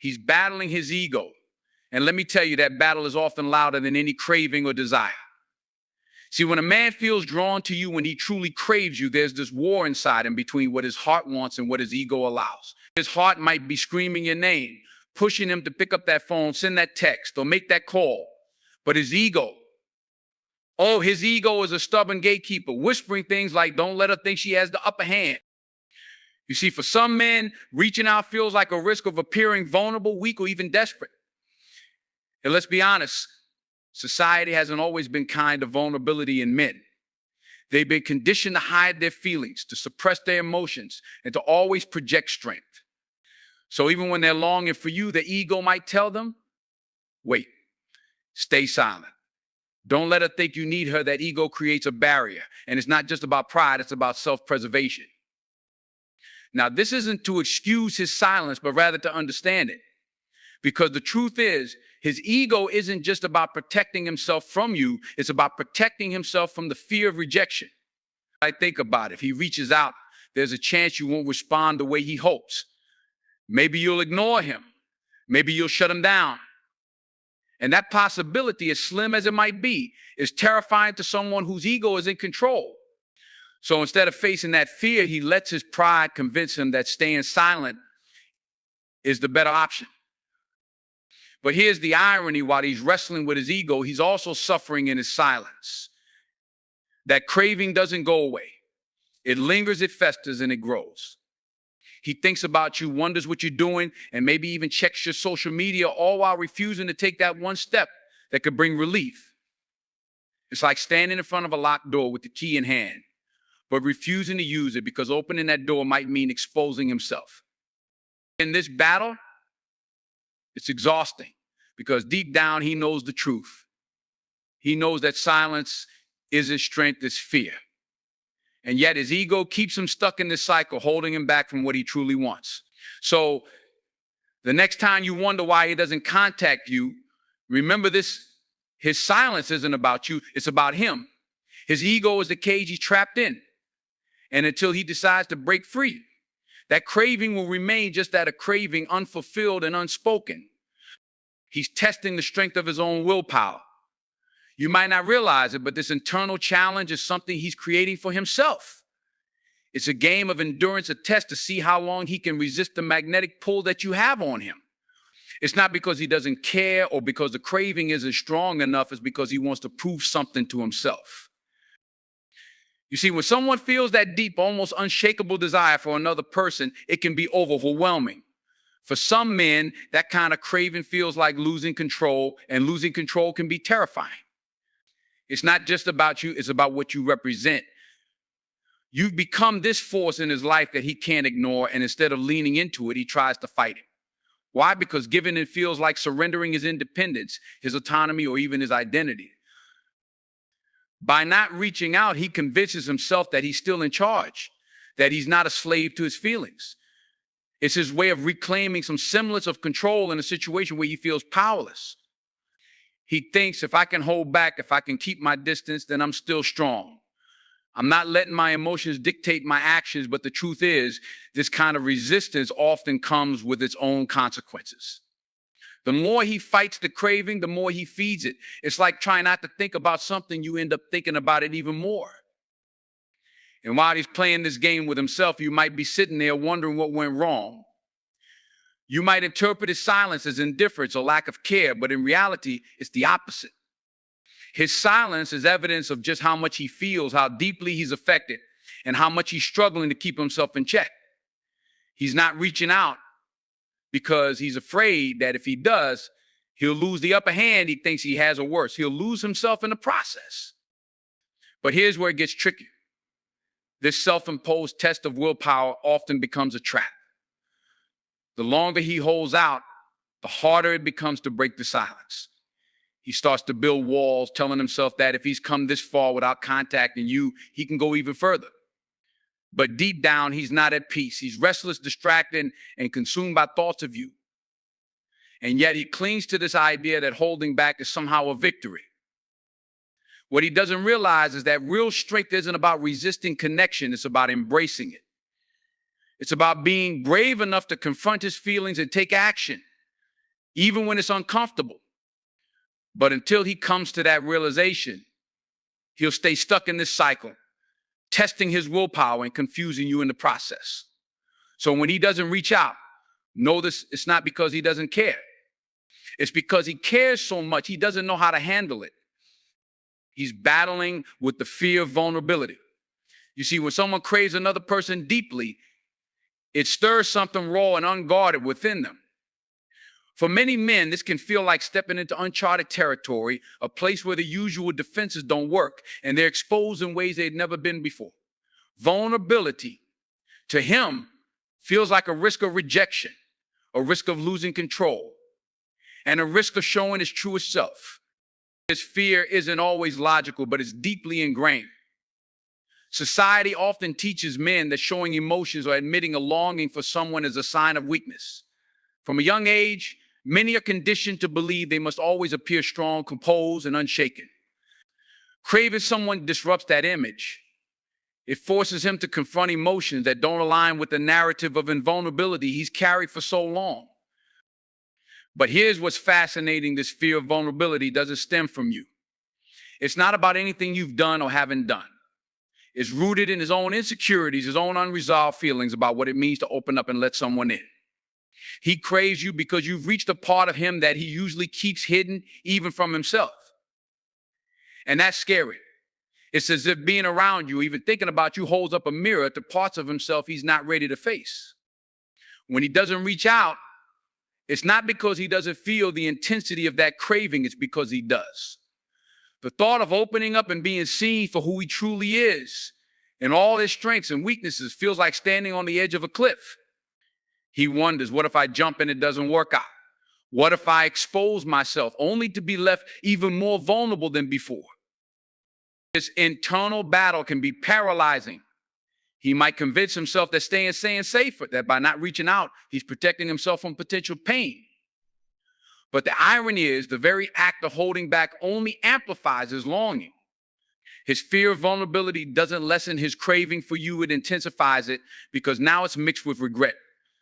He's battling his ego. And let me tell you, that battle is often louder than any craving or desire. See, when a man feels drawn to you, when he truly craves you, there's this war inside him between what his heart wants and what his ego allows. His heart might be screaming your name, pushing him to pick up that phone, send that text, or make that call. But his ego is a stubborn gatekeeper, whispering things like, don't let her think she has the upper hand. You see, for some men, reaching out feels like a risk of appearing vulnerable, weak, or even desperate. And let's be honest, society hasn't always been kind to vulnerability in men. They've been conditioned to hide their feelings, to suppress their emotions, and to always project strength. So even when they're longing for you, the ego might tell them, wait, stay silent. Don't let her think you need her. That ego creates a barrier. And it's not just about pride, it's about self-preservation. Now, this isn't to excuse his silence, but rather to understand it. Because the truth is, his ego isn't just about protecting himself from you, it's about protecting himself from the fear of rejection. I think about it. If he reaches out, there's a chance you won't respond the way he hopes. Maybe you'll ignore him. Maybe you'll shut him down. And that possibility, as slim as it might be, is terrifying to someone whose ego is in control. So instead of facing that fear, he lets his pride convince him that staying silent is the better option. But here's the irony: while he's wrestling with his ego, he's also suffering in his silence. That craving doesn't go away. It lingers, it festers, and it grows. He thinks about you, wonders what you're doing, and maybe even checks your social media, all while refusing to take that one step that could bring relief. It's like standing in front of a locked door with the key in hand, but refusing to use it because opening that door might mean exposing himself. In this battle, it's exhausting because deep down he knows the truth. He knows that silence is his strength, is fear. And yet his ego keeps him stuck in this cycle, holding him back from what he truly wants. So the next time you wonder why he doesn't contact you, remember this: his silence isn't about you, it's about him. His ego is the cage he's trapped in. And until he decides to break free, that craving will remain just that, a craving, unfulfilled and unspoken. He's testing the strength of his own willpower. You might not realize it, but this internal challenge is something he's creating for himself. It's a game of endurance, a test to see how long he can resist the magnetic pull that you have on him. It's not because he doesn't care or because the craving isn't strong enough. It's because he wants to prove something to himself. You see, when someone feels that deep, almost unshakable desire for another person, it can be overwhelming. For some men, that kind of craving feels like losing control, and losing control can be terrifying. It's not just about you, it's about what you represent. You've become this force in his life that he can't ignore, and instead of leaning into it, he tries to fight it. Why? Because giving it feels like surrendering his independence, his autonomy, or even his identity. By not reaching out, he convinces himself that he's still in charge, that he's not a slave to his feelings. It's his way of reclaiming some semblance of control in a situation where he feels powerless. He thinks, if I can hold back, if I can keep my distance, then I'm still strong. I'm not letting my emotions dictate my actions, but the truth is, this kind of resistance often comes with its own consequences. The more he fights the craving, the more he feeds it. It's like trying not to think about something, you end up thinking about it even more. And while he's playing this game with himself, you might be sitting there wondering what went wrong. You might interpret his silence as indifference or lack of care, but in reality, it's the opposite. His silence is evidence of just how much he feels, how deeply he's affected, and how much he's struggling to keep himself in check. He's not reaching out because he's afraid that if he does, he'll lose the upper hand he thinks he has, or worse, he'll lose himself in the process. But here's where it gets tricky. This self-imposed test of willpower often becomes a trap. The longer he holds out, the harder it becomes to break the silence. He starts to build walls, telling himself that if he's come this far without contacting you, he can go even further. But deep down, he's not at peace. He's restless, distracted, and consumed by thoughts of you. And yet he clings to this idea that holding back is somehow a victory. What he doesn't realize is that real strength isn't about resisting connection, it's about embracing it. It's about being brave enough to confront his feelings and take action. even when it's uncomfortable. But until he comes to that realization, he'll stay stuck in this cycle, testing his willpower and confusing you in the process. So when he doesn't reach out, know this, it's not because he doesn't care. It's because he cares so much, he doesn't know how to handle it. He's battling with the fear of vulnerability. You see, when someone craves another person deeply, it stirs something raw and unguarded within them. For many men, this can feel like stepping into uncharted territory, a place where the usual defenses don't work, and they're exposed in ways they've never been before. Vulnerability, to him, feels like a risk of rejection, a risk of losing control, and a risk of showing his truest self. His fear isn't always logical, but it's deeply ingrained. Society often teaches men that showing emotions or admitting a longing for someone is a sign of weakness. From a young age, many are conditioned to believe they must always appear strong, composed, and unshaken. Craving someone disrupts that image. It forces him to confront emotions that don't align with the narrative of invulnerability he's carried for so long. But here's what's fascinating: this fear of vulnerability doesn't stem from you. It's not about anything you've done or haven't done. It's rooted in his own insecurities, his own unresolved feelings about what it means to open up and let someone in. He craves you because you've reached a part of him that he usually keeps hidden, even from himself. And that's scary. It's as if being around you, even thinking about you, holds up a mirror to parts of himself he's not ready to face. When he doesn't reach out, it's not because he doesn't feel the intensity of that craving, it's because he does. The thought of opening up and being seen for who he truly is, and all his strengths and weaknesses, feels like standing on the edge of a cliff. He wonders, what if I jump and it doesn't work out? What if I expose myself only to be left even more vulnerable than before? This internal battle can be paralyzing. He might convince himself that staying safer, that by not reaching out, he's protecting himself from potential pain. But the irony is, the very act of holding back only amplifies his longing. His fear of vulnerability doesn't lessen his craving for you, it intensifies it, because now it's mixed with regret,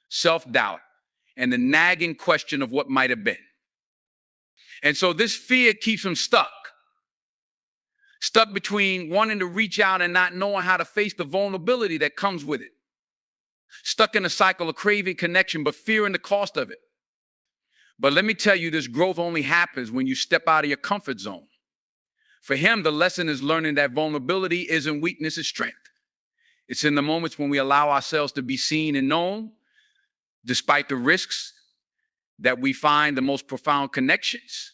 self-doubt, and the nagging question of what might have been. And so this fear keeps him stuck between wanting to reach out and not knowing how to face the vulnerability that comes with it. Stuck in a cycle of craving connection, but fearing the cost of it. But let me tell you, this growth only happens when you step out of your comfort zone. For him, the lesson is learning that vulnerability isn't weakness, it's strength. It's in the moments when we allow ourselves to be seen and known, despite the risks, that we find the most profound connections.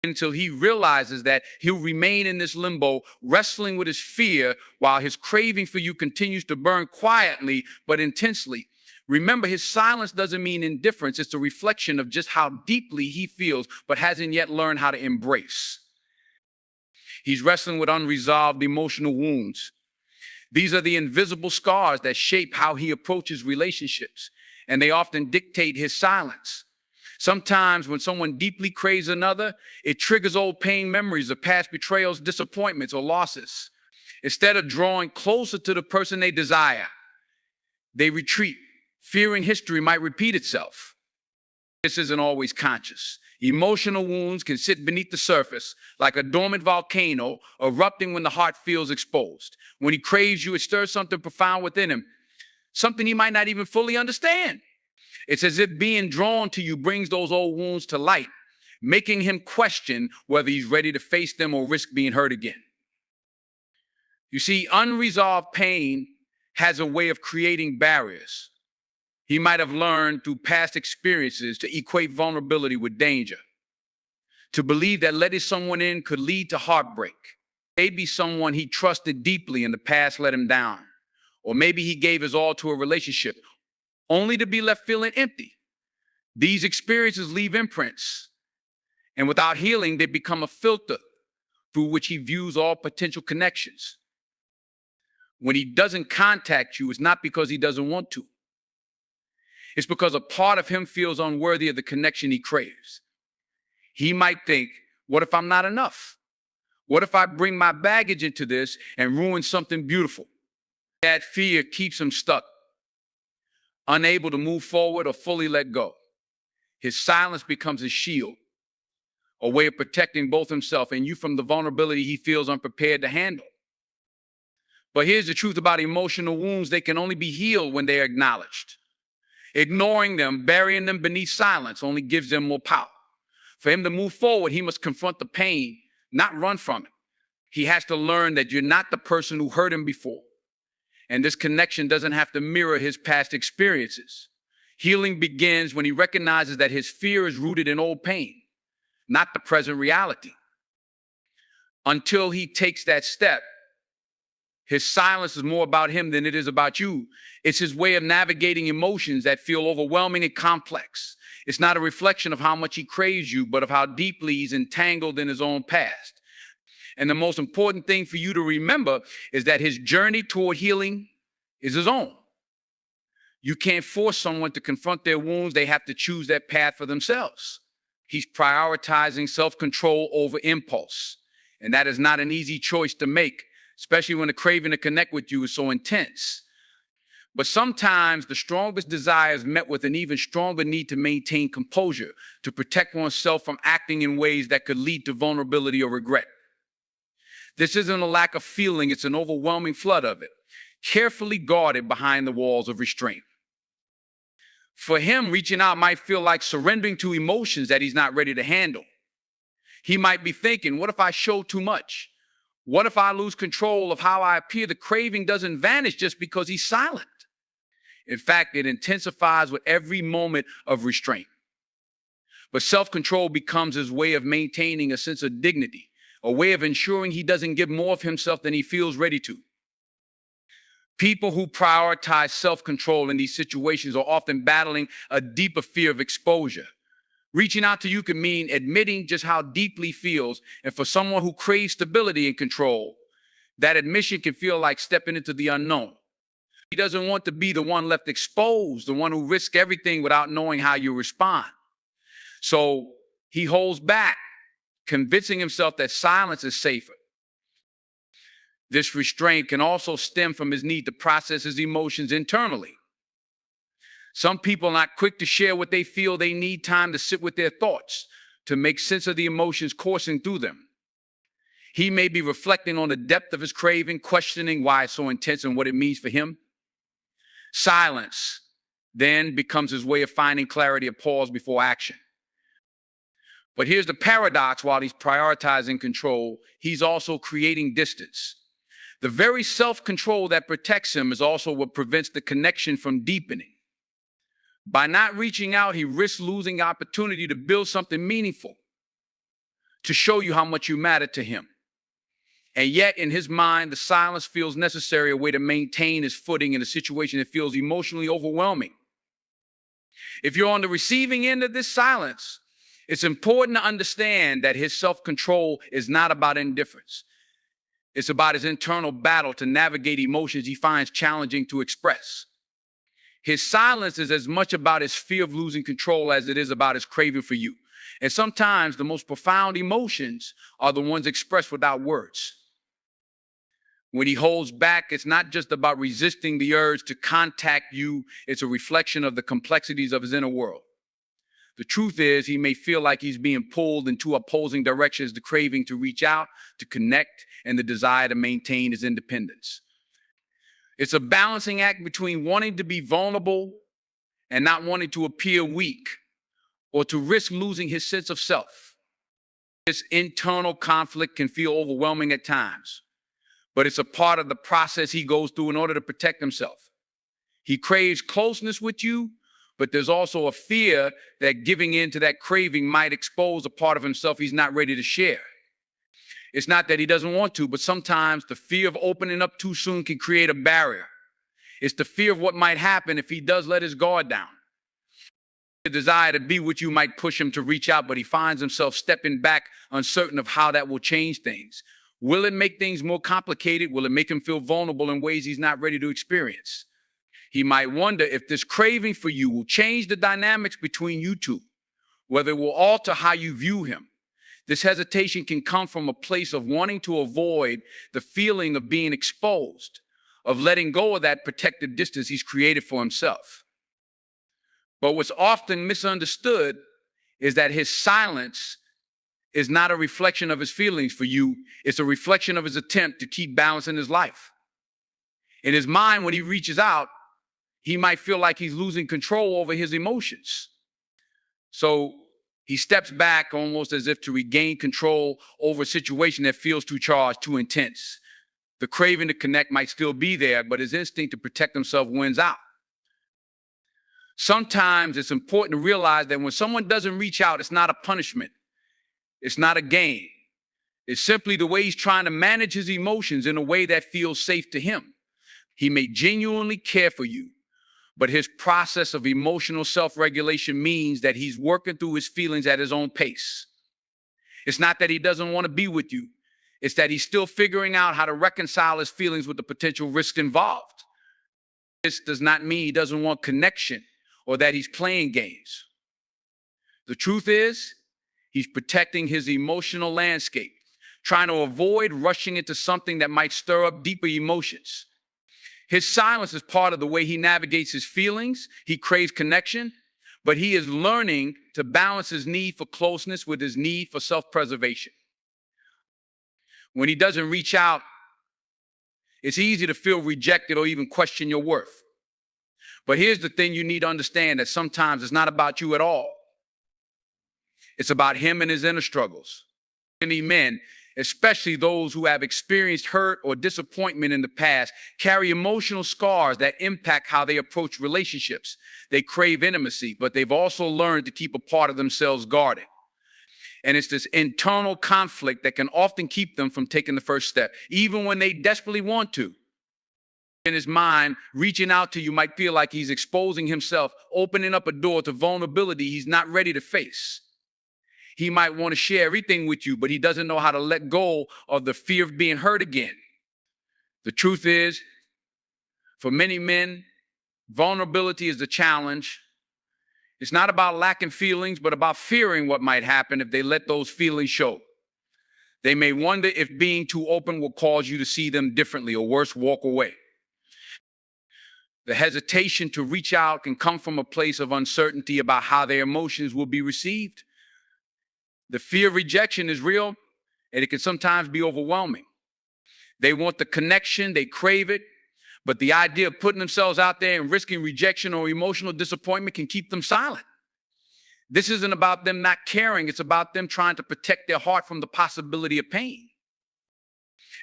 Until he realizes that he'll remain in this limbo, wrestling with his fear while his craving for you continues to burn quietly but intensely. Remember, his silence doesn't mean indifference. It's a reflection of just how deeply he feels, but hasn't yet learned how to embrace. He's wrestling with unresolved emotional wounds. These are the invisible scars that shape how he approaches relationships, and they often dictate his silence. Sometimes when someone deeply craves another, it triggers old pain memories of past betrayals, disappointments, or losses. Instead of drawing closer to the person they desire, they retreat, fearing history might repeat itself. This isn't always conscious. Emotional wounds can sit beneath the surface like a dormant volcano erupting when the heart feels exposed. When he craves you, it stirs something profound within him, something he might not even fully understand. It's as if being drawn to you brings those old wounds to light, making him question whether he's ready to face them or risk being hurt again. You see, unresolved pain has a way of creating barriers. He might have learned through past experiences to equate vulnerability with danger, to believe that letting someone in could lead to heartbreak. Maybe someone he trusted deeply in the past let him down, or maybe he gave his all to a relationship only to be left feeling empty. These experiences leave imprints, and without healing, they become a filter through which he views all potential connections. When he doesn't contact you, it's not because he doesn't want to. It's because a part of him feels unworthy of the connection he craves. He might think, what if I'm not enough? What if I bring my baggage into this and ruin something beautiful? That fear keeps him stuck, unable to move forward or fully let go. His silence becomes his shield, a way of protecting both himself and you from the vulnerability he feels unprepared to handle. But here's the truth about emotional wounds: they can only be healed when they are acknowledged. Ignoring them, burying them beneath silence, only gives them more power. For him to move forward, he must confront the pain, not run from it. He has to learn that you're not the person who hurt him before. And this connection doesn't have to mirror his past experiences. Healing begins when he recognizes that his fear is rooted in old pain, not the present reality. Until he takes that step, his silence is more about him than it is about you. It's his way of navigating emotions that feel overwhelming and complex. It's not a reflection of how much he craves you, but of how deeply he's entangled in his own past. And the most important thing for you to remember is that his journey toward healing is his own. You can't force someone to confront their wounds. They have to choose that path for themselves. He's prioritizing self-control over impulse. And that is not an easy choice to make, especially when the craving to connect with you is so intense. But sometimes the strongest desire is met with an even stronger need to maintain composure, to protect oneself from acting in ways that could lead to vulnerability or regret. This isn't a lack of feeling, it's an overwhelming flood of it, carefully guarded behind the walls of restraint. For him, reaching out might feel like surrendering to emotions that he's not ready to handle. He might be thinking, what if I show too much? What if I lose control of how I appear? The craving doesn't vanish just because he's silent. In fact, it intensifies with every moment of restraint. But self-control becomes his way of maintaining a sense of dignity, a way of ensuring he doesn't give more of himself than he feels ready to. People who prioritize self-control in these situations are often battling a deeper fear of exposure. Reaching out to you can mean admitting just how deeply he feels. And for someone who craves stability and control, that admission can feel like stepping into the unknown. He doesn't want to be the one left exposed, the one who risks everything without knowing how you respond. So he holds back, convincing himself that silence is safer. This restraint can also stem from his need to process his emotions internally. Some people are not quick to share what they feel. They need time to sit with their thoughts, to make sense of the emotions coursing through them. He may be reflecting on the depth of his craving, questioning why it's so intense and what it means for him. Silence then becomes his way of finding clarity, a pause before action. But here's the paradox: while he's prioritizing control, he's also creating distance. The very self-control that protects him is also what prevents the connection from deepening. By not reaching out, he risks losing the opportunity to build something meaningful, to show you how much you matter to him. And yet, in his mind, the silence feels necessary, a way to maintain his footing in a situation that feels emotionally overwhelming. If you're on the receiving end of this silence, it's important to understand that his self-control is not about indifference. It's about his internal battle to navigate emotions he finds challenging to express. His silence is as much about his fear of losing control as it is about his craving for you. And sometimes the most profound emotions are the ones expressed without words. When he holds back, it's not just about resisting the urge to contact you. It's a reflection of the complexities of his inner world. The truth is, he may feel like he's being pulled in two opposing directions: the craving to reach out, to connect, and the desire to maintain his independence. It's a balancing act between wanting to be vulnerable and not wanting to appear weak or to risk losing his sense of self. This internal conflict can feel overwhelming at times, but it's a part of the process he goes through in order to protect himself. He craves closeness with you, but there's also a fear that giving in to that craving might expose a part of himself he's not ready to share. It's not that he doesn't want to, but sometimes the fear of opening up too soon can create a barrier. It's the fear of what might happen if he does let his guard down. The desire to be with you might push him to reach out, but he finds himself stepping back, uncertain of how that will change things. Will it make things more complicated? Will it make him feel vulnerable in ways he's not ready to experience? He might wonder if this craving for you will change the dynamics between you two, whether it will alter how you view him. This hesitation can come from a place of wanting to avoid the feeling of being exposed, of letting go of that protective distance he's created for himself. But what's often misunderstood is that his silence is not a reflection of his feelings for you. It's a reflection of his attempt to keep balance in his life. In his mind, when he reaches out, he might feel like he's losing control over his emotions. So he steps back almost as if to regain control over a situation that feels too charged, too intense. The craving to connect might still be there, but his instinct to protect himself wins out. Sometimes it's important to realize that when someone doesn't reach out, it's not a punishment. It's not a game. It's simply the way he's trying to manage his emotions in a way that feels safe to him. He may genuinely care for you, but his process of emotional self-regulation means that he's working through his feelings at his own pace. It's not that he doesn't want to be with you. It's that he's still figuring out how to reconcile his feelings with the potential risks involved. This does not mean he doesn't want connection or that he's playing games. The truth is, he's protecting his emotional landscape, trying to avoid rushing into something that might stir up deeper emotions. His silence is part of the way he navigates his feelings. He craves connection, but he is learning to balance his need for closeness with his need for self-preservation. When he doesn't reach out, it's easy to feel rejected or even question your worth. But here's the thing you need to understand, that sometimes it's not about you at all. It's about him and his inner struggles. Many men, especially those who have experienced hurt or disappointment in the past, carry emotional scars that impact how they approach relationships. They crave intimacy, but they've also learned to keep a part of themselves guarded. And it's this internal conflict that can often keep them from taking the first step, even when they desperately want to. In his mind, reaching out to you might feel like he's exposing himself, opening up a door to vulnerability he's not ready to face. He might want to share everything with you, but he doesn't know how to let go of the fear of being hurt again. The truth is, for many men, vulnerability is the challenge. It's not about lacking feelings, but about fearing what might happen if they let those feelings show. They may wonder if being too open will cause you to see them differently, or worse, walk away. The hesitation to reach out can come from a place of uncertainty about how their emotions will be received. The fear of rejection is real, and it can sometimes be overwhelming. They want the connection, they crave it, but the idea of putting themselves out there and risking rejection or emotional disappointment can keep them silent. This isn't about them not caring, it's about them trying to protect their heart from the possibility of pain.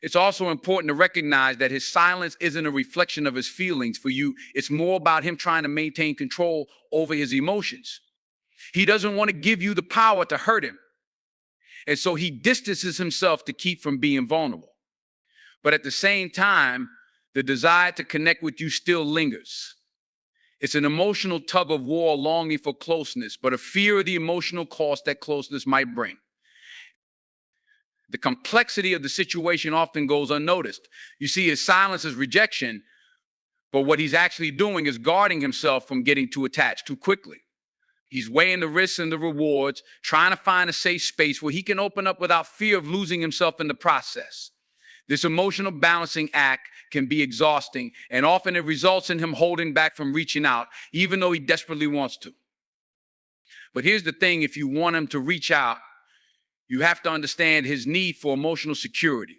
It's also important to recognize that his silence isn't a reflection of his feelings for you. It's more about him trying to maintain control over his emotions. He doesn't want to give you the power to hurt him. And so he distances himself to keep from being vulnerable. But at the same time, the desire to connect with you still lingers. It's an emotional tug of war, longing for closeness, but a fear of the emotional cost that closeness might bring. The complexity of the situation often goes unnoticed. You see, his silence is rejection, but what he's actually doing is guarding himself from getting too attached too quickly. He's weighing the risks and the rewards, trying to find a safe space where he can open up without fear of losing himself in the process. This emotional balancing act can be exhausting, and often it results in him holding back from reaching out, even though he desperately wants to. But here's the thing, if you want him to reach out, you have to understand his need for emotional security.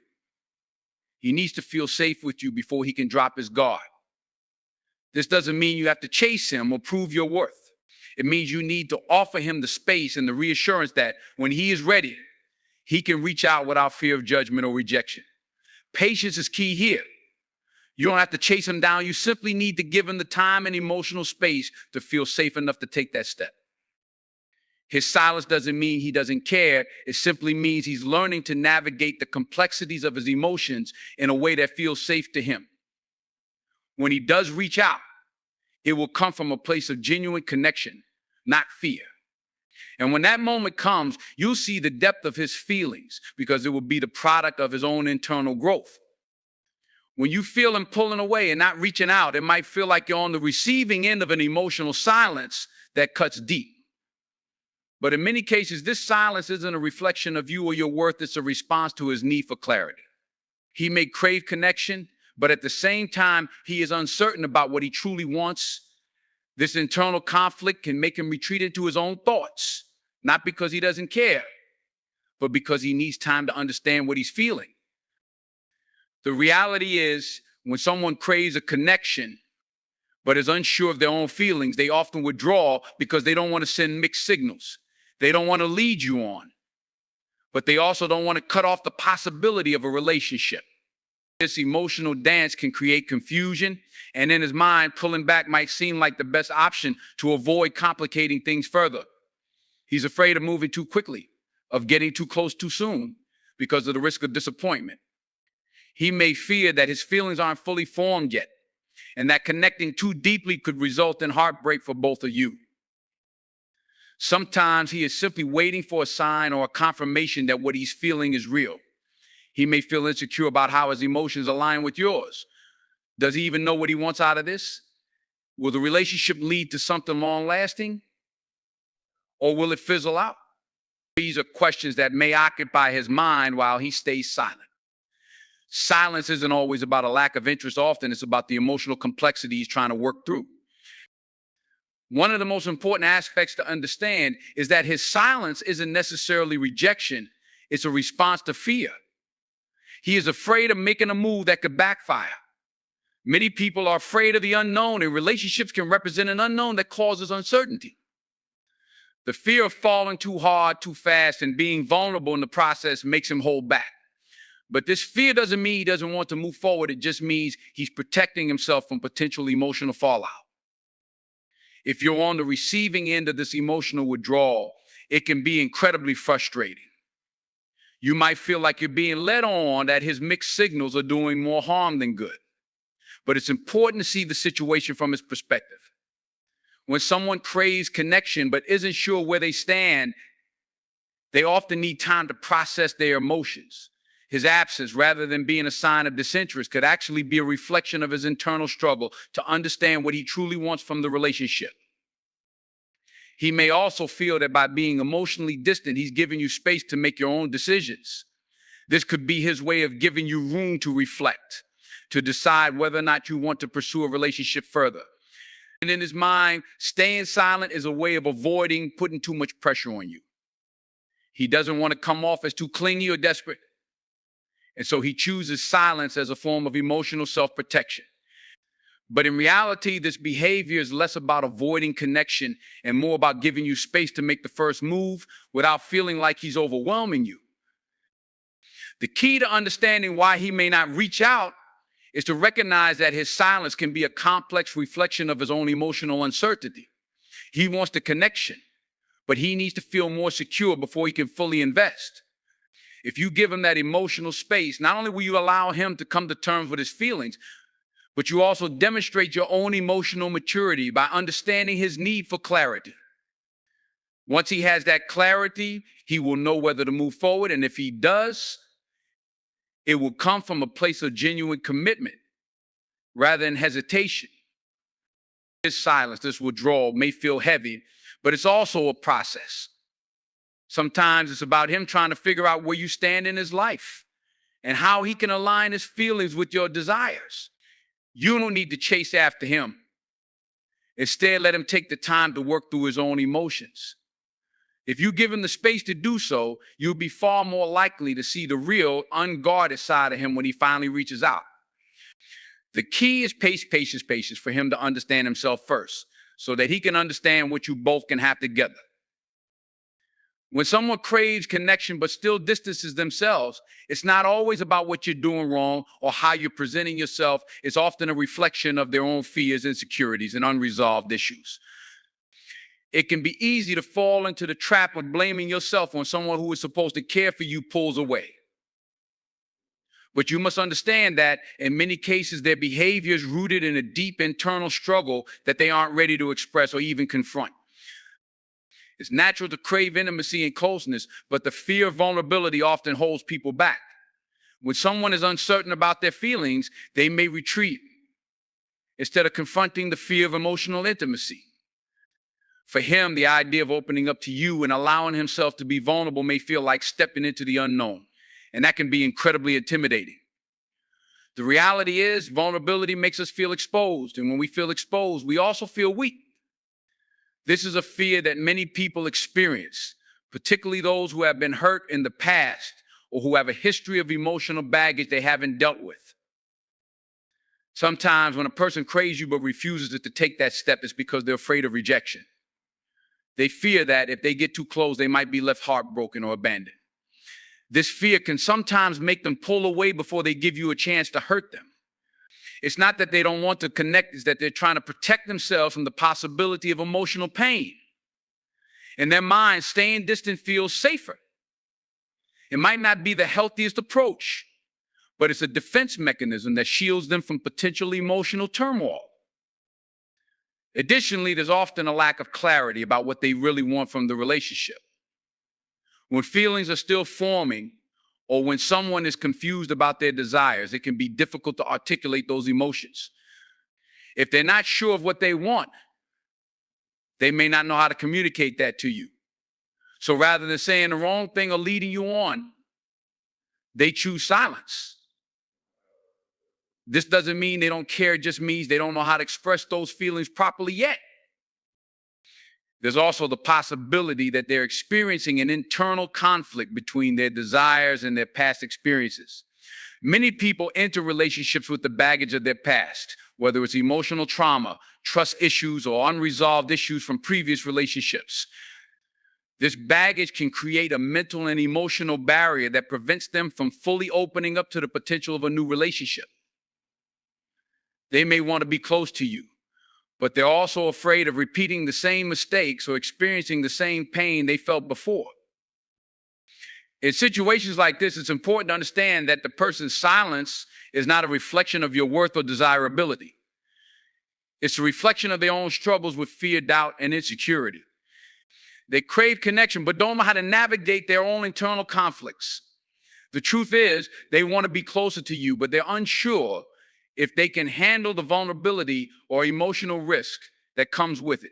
He needs to feel safe with you before he can drop his guard. This doesn't mean you have to chase him or prove your worth. It means you need to offer him the space and the reassurance that when he is ready, he can reach out without fear of judgment or rejection. Patience is key here. You don't have to chase him down. You simply need to give him the time and emotional space to feel safe enough to take that step. His silence doesn't mean he doesn't care. It simply means he's learning to navigate the complexities of his emotions in a way that feels safe to him. When he does reach out, it will come from a place of genuine connection, not fear. And when that moment comes, you'll see the depth of his feelings because it will be the product of his own internal growth. When you feel him pulling away and not reaching out, it might feel like you're on the receiving end of an emotional silence that cuts deep. But in many cases, this silence isn't a reflection of you or your worth. It's a response to his need for clarity. He may crave connection, but at the same time, he is uncertain about what he truly wants. This internal conflict can make him retreat into his own thoughts, not because he doesn't care, but because he needs time to understand what he's feeling. The reality is, when someone craves a connection, but is unsure of their own feelings, they often withdraw because they don't want to send mixed signals. They don't want to lead you on, but they also don't want to cut off the possibility of a relationship. This emotional dance can create confusion, and in his mind, pulling back might seem like the best option to avoid complicating things further. He's afraid of moving too quickly, of getting too close too soon, because of the risk of disappointment. He may fear that his feelings aren't fully formed yet, and that connecting too deeply could result in heartbreak for both of you. Sometimes he is simply waiting for a sign or a confirmation that what he's feeling is real. He may feel insecure about how his emotions align with yours. Does he even know what he wants out of this? Will the relationship lead to something long-lasting, or will it fizzle out? These are questions that may occupy his mind while he stays silent. Silence isn't always about a lack of interest. Often it's about the emotional complexity he's trying to work through. One of the most important aspects to understand is that his silence isn't necessarily rejection. It's a response to fear. He is afraid of making a move that could backfire. Many people are afraid of the unknown, and relationships can represent an unknown that causes uncertainty. The fear of falling too hard, too fast, and being vulnerable in the process makes him hold back. But this fear doesn't mean he doesn't want to move forward. It just means he's protecting himself from potential emotional fallout. If you're on the receiving end of this emotional withdrawal, it can be incredibly frustrating. You might feel like you're being led on, that his mixed signals are doing more harm than good. But it's important to see the situation from his perspective. When someone craves connection but isn't sure where they stand, they often need time to process their emotions. His absence, rather than being a sign of disinterest, could actually be a reflection of his internal struggle to understand what he truly wants from the relationship. He may also feel that by being emotionally distant, he's giving you space to make your own decisions. This could be his way of giving you room to reflect, to decide whether or not you want to pursue a relationship further. And in his mind, staying silent is a way of avoiding putting too much pressure on you. He doesn't want to come off as too clingy or desperate. And so he chooses silence as a form of emotional self-protection. But in reality, this behavior is less about avoiding connection and more about giving you space to make the first move without feeling like he's overwhelming you. The key to understanding why he may not reach out is to recognize that his silence can be a complex reflection of his own emotional uncertainty. He wants the connection, but he needs to feel more secure before he can fully invest. If you give him that emotional space, not only will you allow him to come to terms with his feelings, but you also demonstrate your own emotional maturity by understanding his need for clarity. Once he has that clarity, he will know whether to move forward, and if he does, it will come from a place of genuine commitment rather than hesitation. This silence, this withdrawal may feel heavy, but it's also a process. Sometimes it's about him trying to figure out where you stand in his life and how he can align his feelings with your desires. You don't need to chase after him. Instead, let him take the time to work through his own emotions. If you give him the space to do so, you'll be far more likely to see the real, unguarded side of him when he finally reaches out. The key is patience for him to understand himself first, so that he can understand what you both can have together. When someone craves connection but still distances themselves, it's not always about what you're doing wrong or how you're presenting yourself. It's often a reflection of their own fears, insecurities, and unresolved issues. It can be easy to fall into the trap of blaming yourself when someone who is supposed to care for you pulls away. But you must understand that in many cases, their behavior is rooted in a deep internal struggle that they aren't ready to express or even confront. It's natural to crave intimacy and closeness, but the fear of vulnerability often holds people back. When someone is uncertain about their feelings, they may retreat instead of confronting the fear of emotional intimacy. For him, the idea of opening up to you and allowing himself to be vulnerable may feel like stepping into the unknown, and that can be incredibly intimidating. The reality is, vulnerability makes us feel exposed, and when we feel exposed, we also feel weak. This is a fear that many people experience, particularly those who have been hurt in the past or who have a history of emotional baggage they haven't dealt with. Sometimes when a person craves you but refuses to take that step, it's because they're afraid of rejection. They fear that if they get too close, they might be left heartbroken or abandoned. This fear can sometimes make them pull away before they give you a chance to hurt them. It's not that they don't want to connect, it's that they're trying to protect themselves from the possibility of emotional pain. In their mind, staying distant feels safer. It might not be the healthiest approach, but it's a defense mechanism that shields them from potential emotional turmoil. Additionally, there's often a lack of clarity about what they really want from the relationship. When feelings are still forming, or when someone is confused about their desires, it can be difficult to articulate those emotions. If they're not sure of what they want, they may not know how to communicate that to you. So rather than saying the wrong thing or leading you on, they choose silence. This doesn't mean they don't care, it just means they don't know how to express those feelings properly yet. There's also the possibility that they're experiencing an internal conflict between their desires and their past experiences. Many people enter relationships with the baggage of their past, whether it's emotional trauma, trust issues, or unresolved issues from previous relationships. This baggage can create a mental and emotional barrier that prevents them from fully opening up to the potential of a new relationship. They may want to be close to you, but they're also afraid of repeating the same mistakes or experiencing the same pain they felt before. In situations like this, it's important to understand that the person's silence is not a reflection of your worth or desirability. It's a reflection of their own struggles with fear, doubt, and insecurity. They crave connection, but don't know how to navigate their own internal conflicts. The truth is, they want to be closer to you, but they're unsure if they can handle the vulnerability or emotional risk that comes with it.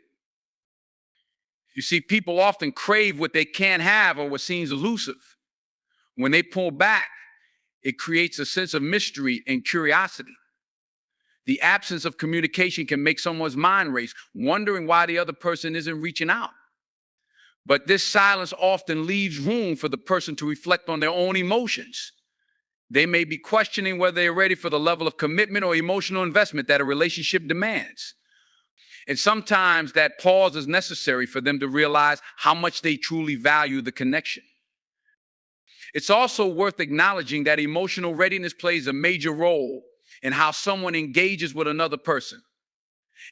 You see, people often crave what they can't have or what seems elusive. When they pull back, it creates a sense of mystery and curiosity. The absence of communication can make someone's mind race, wondering why the other person isn't reaching out. But this silence often leaves room for the person to reflect on their own emotions. They may be questioning whether they're ready for the level of commitment or emotional investment that a relationship demands. And sometimes that pause is necessary for them to realize how much they truly value the connection. It's also worth acknowledging that emotional readiness plays a major role in how someone engages with another person.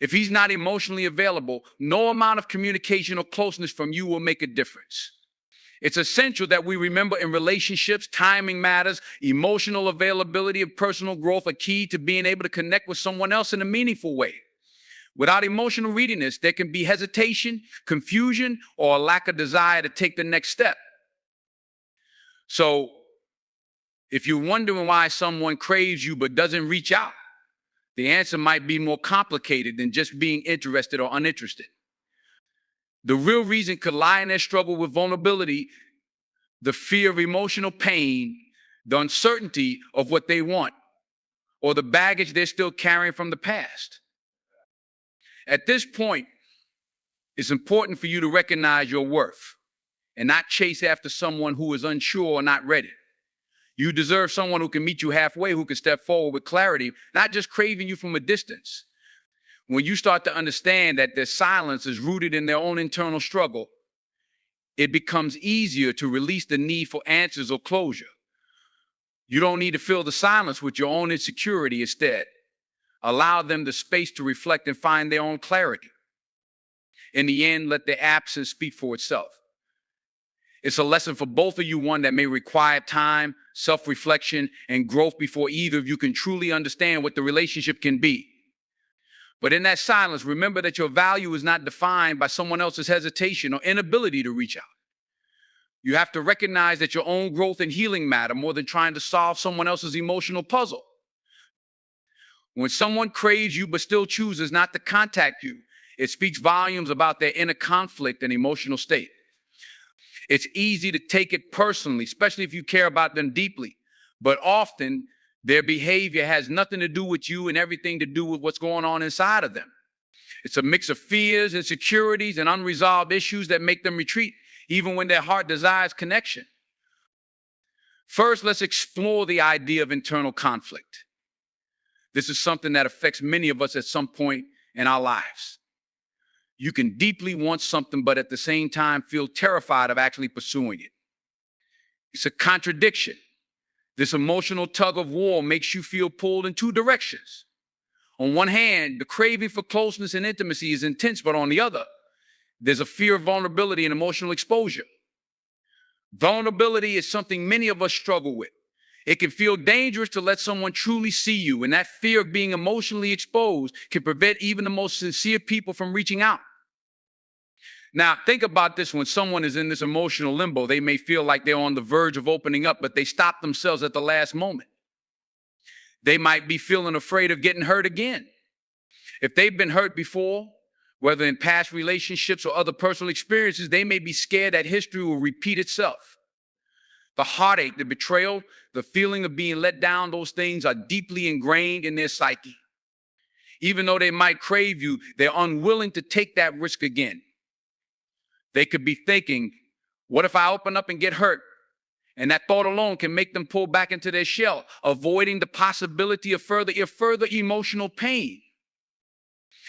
If he's not emotionally available, no amount of communication or closeness from you will make a difference. It's essential that we remember in relationships, timing matters, emotional availability and personal growth are key to being able to connect with someone else in a meaningful way. Without emotional readiness, there can be hesitation, confusion, or a lack of desire to take the next step. So, if you're wondering why someone craves you but doesn't reach out, the answer might be more complicated than just being interested or uninterested. The real reason could lie in their struggle with vulnerability, the fear of emotional pain, the uncertainty of what they want, or the baggage they're still carrying from the past. At this point, it's important for you to recognize your worth and not chase after someone who is unsure or not ready. You deserve someone who can meet you halfway, who can step forward with clarity, not just craving you from a distance. When you start to understand that their silence is rooted in their own internal struggle, it becomes easier to release the need for answers or closure. You don't need to fill the silence with your own insecurity instead. Allow them the space to reflect and find their own clarity. In the end, let the absence speak for itself. It's a lesson for both of you, one that may require time, self-reflection, and growth before either of you can truly understand what the relationship can be. But in that silence, remember that your value is not defined by someone else's hesitation or inability to reach out. You have to recognize that your own growth and healing matter more than trying to solve someone else's emotional puzzle. When someone craves you but still chooses not to contact you, it speaks volumes about their inner conflict and emotional state. It's easy to take it personally, especially if you care about them deeply. But often, their behavior has nothing to do with you and everything to do with what's going on inside of them. It's a mix of fears, insecurities, and unresolved issues that make them retreat, even when their heart desires connection. First, let's explore the idea of internal conflict. This is something that affects many of us at some point in our lives. You can deeply want something, but at the same time feel terrified of actually pursuing it. It's a contradiction. This emotional tug of war makes you feel pulled in two directions. On one hand, the craving for closeness and intimacy is intense, but on the other, there's a fear of vulnerability and emotional exposure. Vulnerability is something many of us struggle with. It can feel dangerous to let someone truly see you, and that fear of being emotionally exposed can prevent even the most sincere people from reaching out. Now, think about this. When someone is in this emotional limbo, they may feel like they're on the verge of opening up, but they stop themselves at the last moment. They might be feeling afraid of getting hurt again. If they've been hurt before, whether in past relationships or other personal experiences, they may be scared that history will repeat itself. The heartache, the betrayal, the feeling of being let down, those things are deeply ingrained in their psyche. Even though they might crave you, they're unwilling to take that risk again. They could be thinking, what if I open up and get hurt? And that thought alone can make them pull back into their shell, avoiding the possibility of further emotional pain.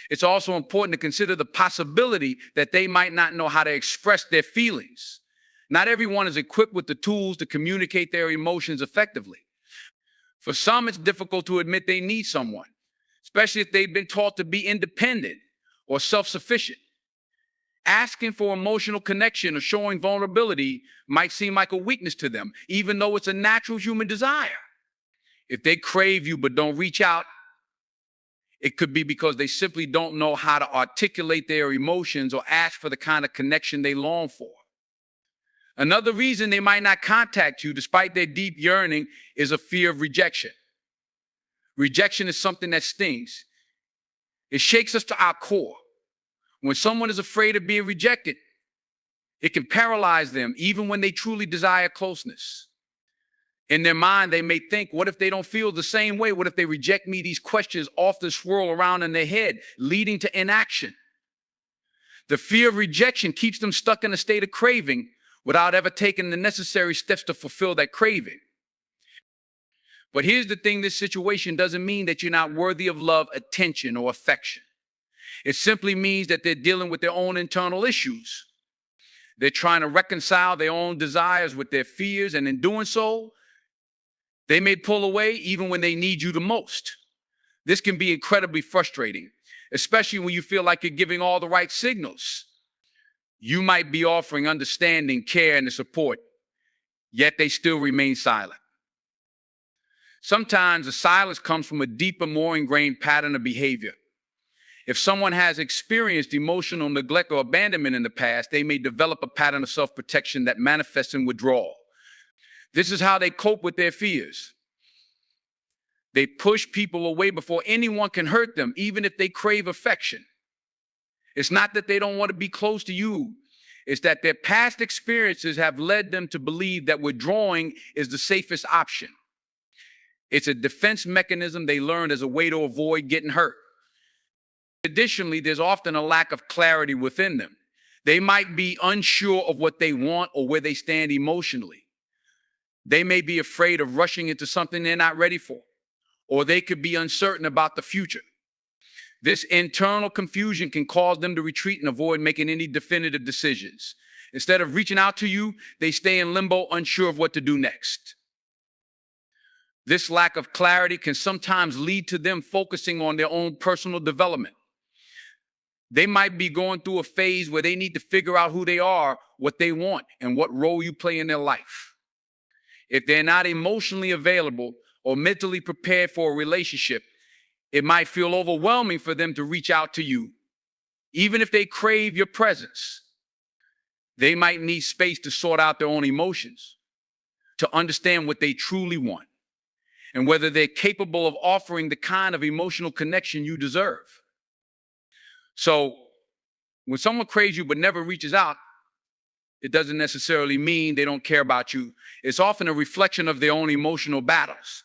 It's also important to consider the possibility that they might not know how to express their feelings. Not everyone is equipped with the tools to communicate their emotions effectively. For some, it's difficult to admit they need someone, especially if they've been taught to be independent or self-sufficient. Asking for emotional connection or showing vulnerability might seem like a weakness to them, even though it's a natural human desire. If they crave you but don't reach out, it could be because they simply don't know how to articulate their emotions or ask for the kind of connection they long for. Another reason they might not contact you despite their deep yearning is a fear of rejection. Rejection is something that stings. It shakes us to our core. When someone is afraid of being rejected, it can paralyze them even when they truly desire closeness. In their mind, they may think, what if they don't feel the same way? What if they reject me? These questions often swirl around in their head, leading to inaction. The fear of rejection keeps them stuck in a state of craving without ever taking the necessary steps to fulfill that craving. But here's the thing, this situation doesn't mean that you're not worthy of love, attention, or affection. It simply means that they're dealing with their own internal issues. They're trying to reconcile their own desires with their fears, and in doing so, they may pull away even when they need you the most. This can be incredibly frustrating, especially when you feel like you're giving all the right signals. You might be offering understanding, care, and the support, yet they still remain silent. Sometimes the silence comes from a deeper, more ingrained pattern of behavior. If someone has experienced emotional neglect or abandonment in the past, they may develop a pattern of self-protection that manifests in withdrawal. This is how they cope with their fears. They push people away before anyone can hurt them, even if they crave affection. It's not that they don't want to be close to you. It's that their past experiences have led them to believe that withdrawing is the safest option. It's a defense mechanism they learned as a way to avoid getting hurt. Additionally, there's often a lack of clarity within them. They might be unsure of what they want or where they stand emotionally. They may be afraid of rushing into something they're not ready for, or they could be uncertain about the future. This internal confusion can cause them to retreat and avoid making any definitive decisions. Instead of reaching out to you, they stay in limbo, unsure of what to do next. This lack of clarity can sometimes lead to them focusing on their own personal development. They might be going through a phase where they need to figure out who they are, what they want, and what role you play in their life. If they're not emotionally available or mentally prepared for a relationship, it might feel overwhelming for them to reach out to you. Even if they crave your presence, they might need space to sort out their own emotions, to understand what they truly want, and whether they're capable of offering the kind of emotional connection you deserve. So when someone craves you but never reaches out, it doesn't necessarily mean they don't care about you. It's often a reflection of their own emotional battles.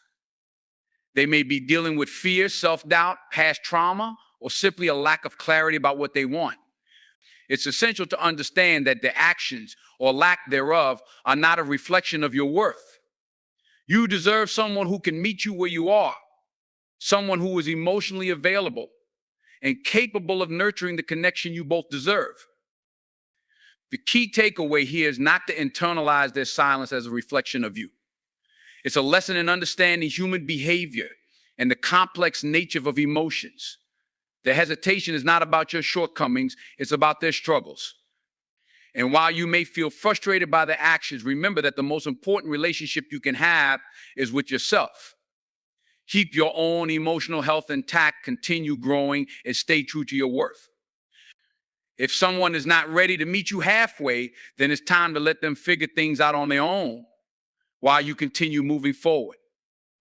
They may be dealing with fear, self-doubt, past trauma, or simply a lack of clarity about what they want. It's essential to understand that their actions or lack thereof are not a reflection of your worth. You deserve someone who can meet you where you are, someone who is emotionally available and capable of nurturing the connection you both deserve. The key takeaway here is not to internalize their silence as a reflection of you. It's a lesson in understanding human behavior and the complex nature of emotions. Their hesitation is not about your shortcomings, it's about their struggles. And while you may feel frustrated by their actions, remember that the most important relationship you can have is with yourself. Keep your own emotional health intact, continue growing, and stay true to your worth. If someone is not ready to meet you halfway, then it's time to let them figure things out on their own while you continue moving forward.